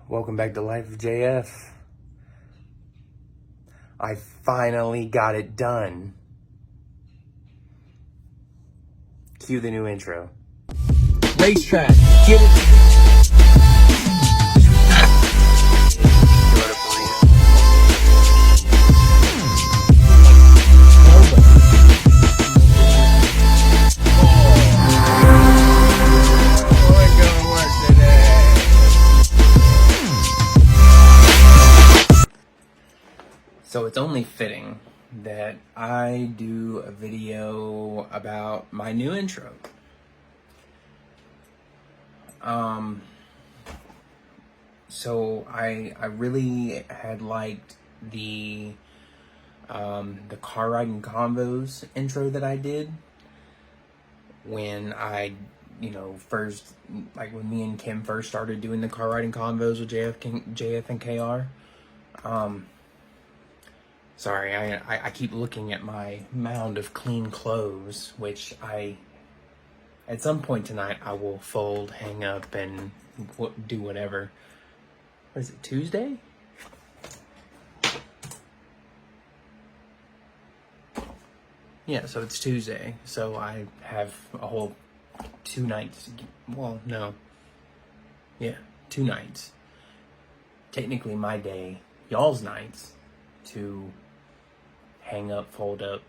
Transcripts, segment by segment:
Welcome back to Life of JF. I finally got it done. Cue the new intro. Racetrack, get it. So it's only fitting that I do a video about my new intro. So I really had liked the car riding convos intro that I did when I, first, like when me and Kim first started doing the car riding convos with JF and KR. Sorry, I keep looking at my mound of clean clothes, which at some point tonight, I will fold, hang up, and do whatever. What is it, Tuesday? Yeah, so it's Tuesday. So I have a whole 2 nights. Well, no. Yeah, 2 nights. Technically my day, y'all's nights, to hang up, fold up,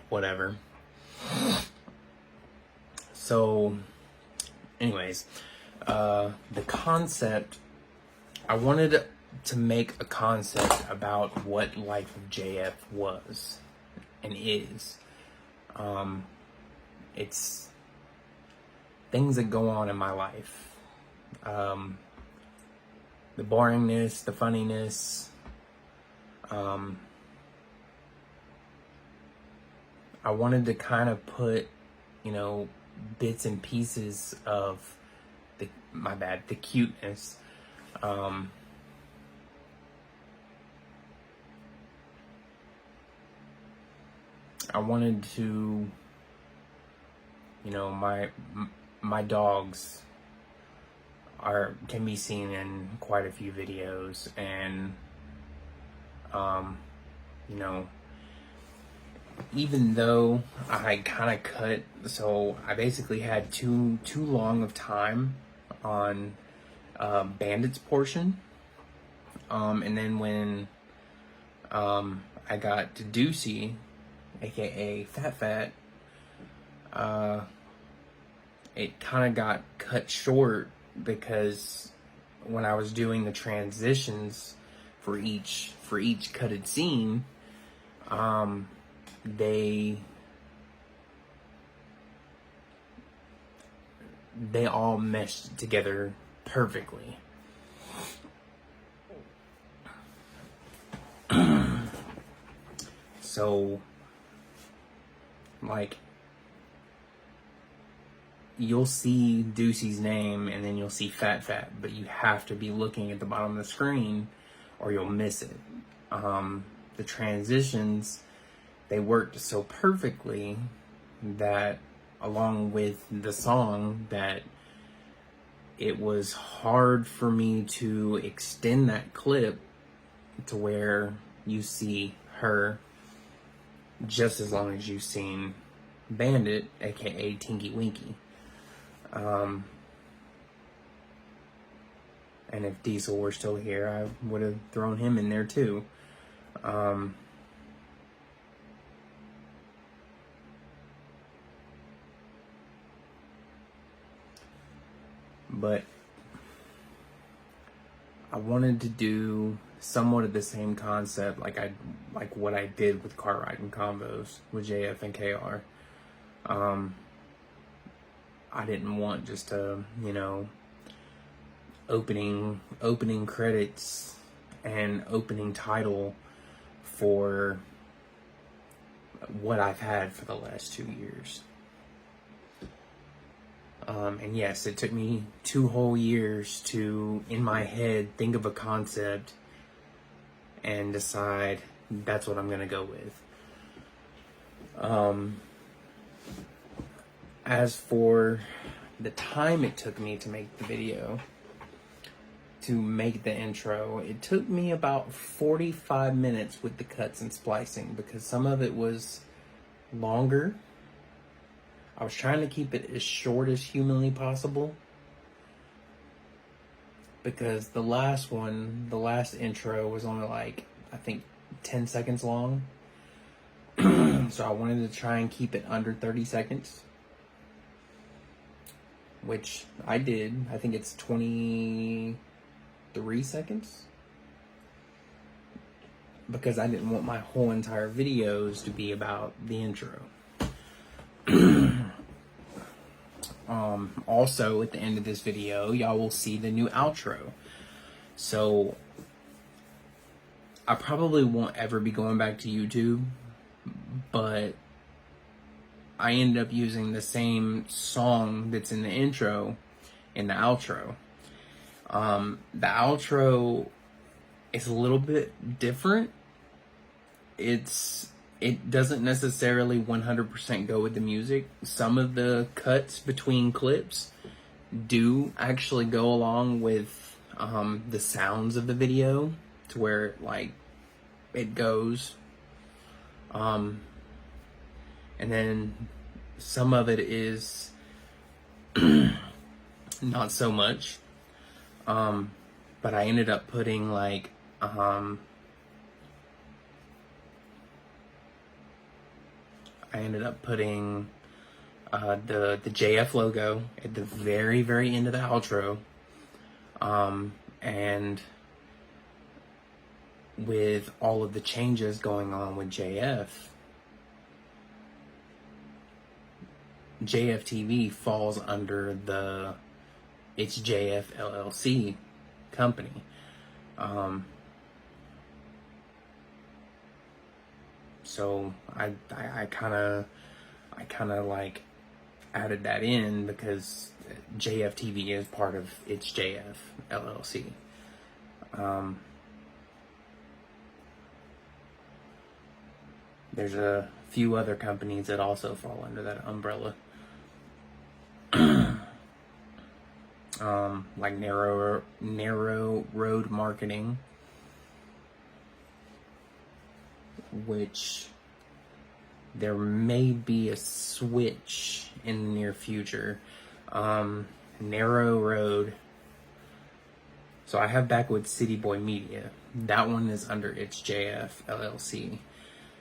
whatever. So, anyways, the concept, I wanted to make a concept about what Life of JF was and is. It's things that go on in my life. The boringness, the funniness. I wanted to kind of put, bits and pieces of the cuteness. I wanted to, my dogs can be seen in quite a few videos, and even though I kind of cut, so I basically had too long of time on Bandit's portion, and then when I got to Deucey, aka Fat, it kind of got cut short because when I was doing the transitions for each cutted scene, they all meshed together perfectly. So, like, you'll see Deucey's name and then you'll see Fat, but you have to be looking at the bottom of the screen or you'll miss it. The transitions, they worked so perfectly that, along with the song, that it was hard for me to extend that clip to where you see her just as long as you've seen Bandit, aka Tinky Winky. And if Diesel were still here, I would have thrown him in there too. But I wanted to do somewhat of the same concept, like what I did with car riding combos with JF and KR. I didn't want just a, opening credits and opening title for what I've had for the last 2 years. And yes, it took me 2 whole years to, in my head, think of a concept and decide that's what I'm gonna go with. As for the time it took me to make the video, to make the intro, it took me about 45 minutes with the cuts and splicing, because some of it was longer. I was trying to keep it as short as humanly possible, because the last intro was only like, I think 10 seconds long. So I wanted to try and keep it under 30 seconds, which I did. I think it's 23 seconds, because I didn't want my whole entire videos to be about the intro. Also, at the end of this video, y'all will see the new outro. So I probably won't ever be going back to YouTube, but I ended up using the same song that's in the intro in the outro. The outro is a little bit different. It doesn't necessarily 100% go with the music. Some of the cuts between clips do actually go along with the sounds of the video, to where like it goes. And then some of it is not so much. But I ended up putting like the JF logo at the very, very end of the outro. And with all of the changes going on with JFTV falls under it's JF LLC company. So I kind of like added that in, because JFTV is part of It's JF LLC. There's a few other companies that also fall under that umbrella. Like Narrow Road Marketing, which there may be a switch in the near future. Narrow Road. So I have Backwoods City Boy Media. That one is under It's JF LLC.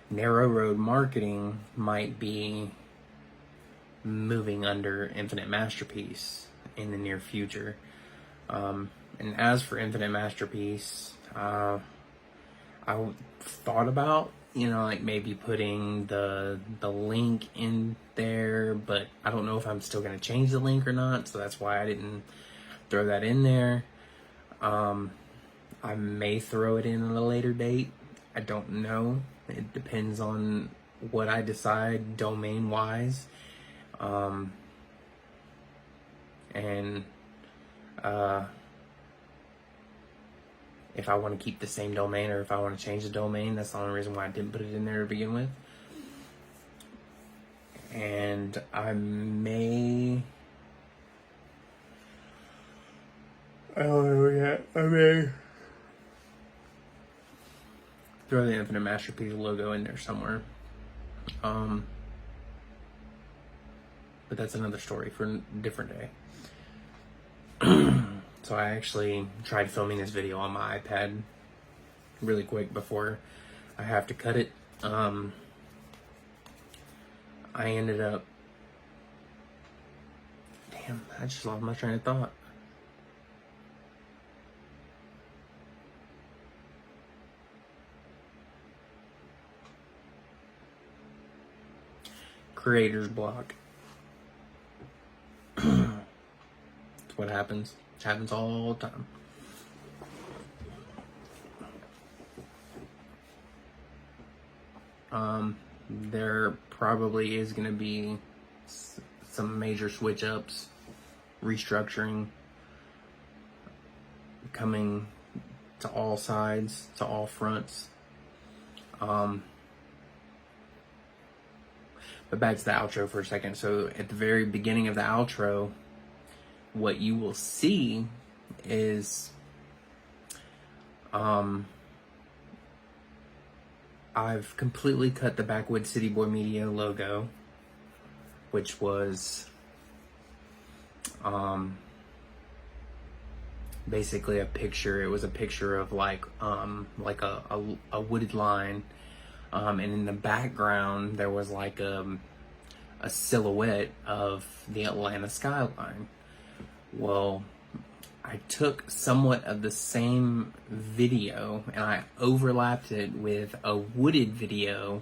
Narrow Road Marketing might be moving under Infinite Mast3rpiece in the near future. And as for Infinite Mast3rpiece, I thought about, like maybe putting the link in there, but I don't know if I'm still going to change the link or not, so that's why I didn't throw that in there. I may throw it in at a later date. I don't know. It depends on what I decide domain-wise. If I want to keep the same domain, or if I want to change the domain, that's the only reason why I didn't put it in there to begin with. And I may throw the Infinite Mast3rpiece logo in there somewhere. But that's another story for a different day. So I actually tried filming this video on my iPad really quick before I have to cut it. I ended up... Damn, I just lost my train of thought. Creator's block. That's what happens. It happens all the time. There probably is going to be some major switch ups, restructuring coming to all sides, to all fronts. But back to the outro for a second. So at the very beginning of the outro, what you will see is I've completely cut the Backwoods City Boy Media logo, which was basically a picture. It was a picture of like a wooded line, and in the background there was like a silhouette of the Atlanta skyline. Well, I took somewhat of the same video and I overlapped it with a wooded video,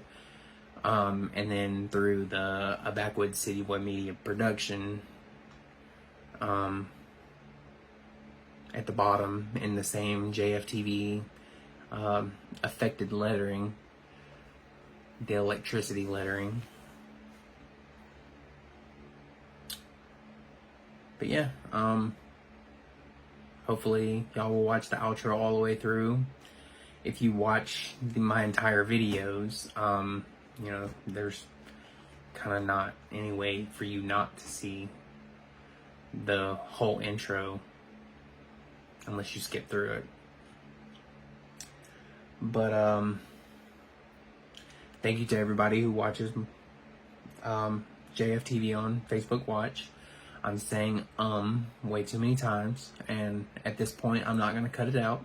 and then through a Backwoods City Boy Media production, at the bottom in the same JFTV affected lettering, the electricity lettering. But yeah, hopefully y'all will watch the outro all the way through. If you watch my entire videos, you know, there's kind of not any way for you not to see the whole intro unless you skip through it. But thank you to everybody who watches JFTV on Facebook Watch. I'm saying way too many times, and at this point I'm not going to cut it out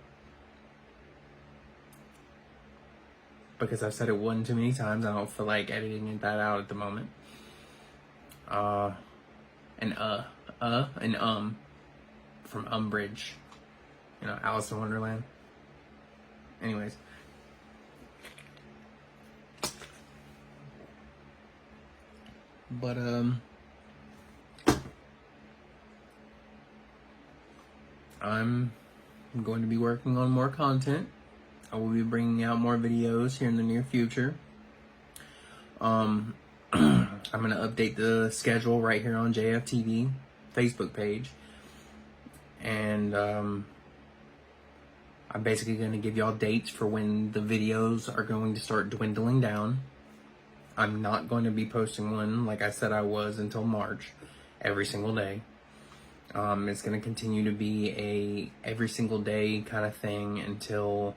because I've said it one too many times. I don't feel like editing that out at the moment. And from Umbridge, you know, Alice in Wonderland. Anyways, but I'm going to be working on more content. I will be bringing out more videos here in the near future. I'm going to update the schedule right here on JFTV Facebook page. And I'm basically going to give y'all dates for when the videos are going to start dwindling down. I'm not going to be posting one like I said I was until March, every single day. It's going to continue to be a every single day kind of thing until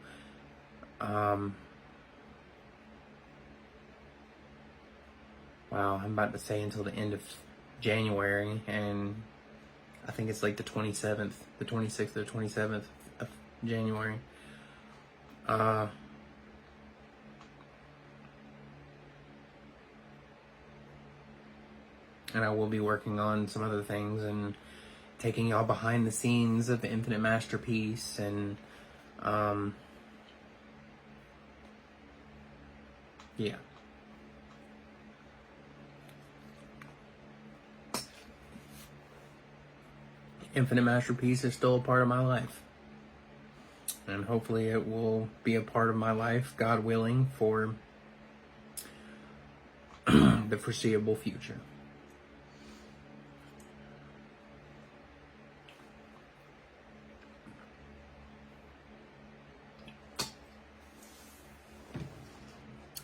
wow, I'm about to say until the end of January, and I think it's like the 27th, the 26th or 27th of January. And I will be working on some other things and taking y'all behind the scenes of the Infinite Mast3rpiece, and yeah. Infinite Mast3rpiece is still a part of my life. And hopefully it will be a part of my life, God willing, for the foreseeable future.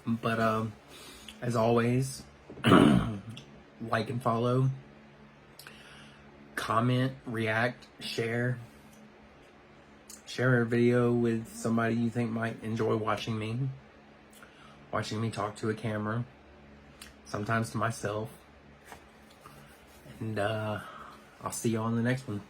But as always, like and follow, comment, react, share a video with somebody you think might enjoy watching me talk to a camera, sometimes to myself. And I'll see you on the next one.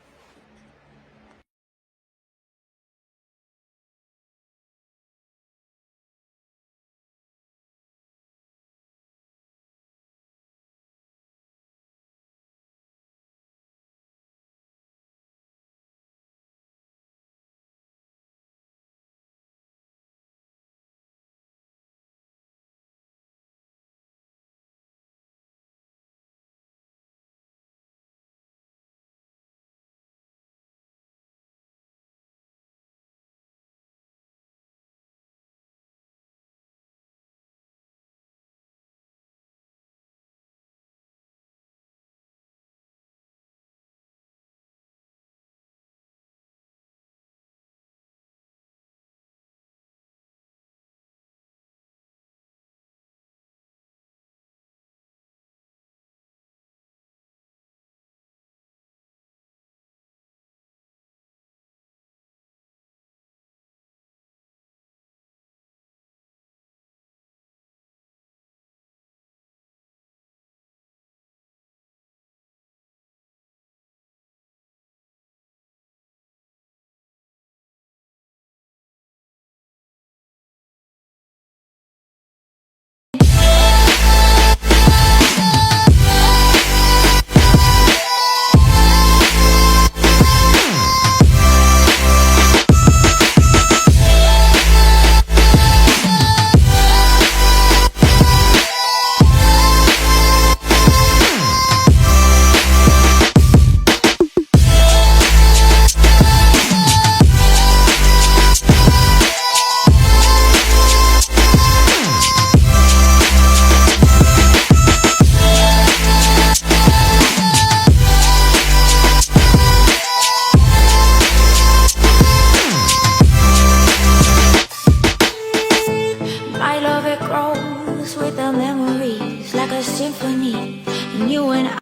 with our memories like a symphony, and you and I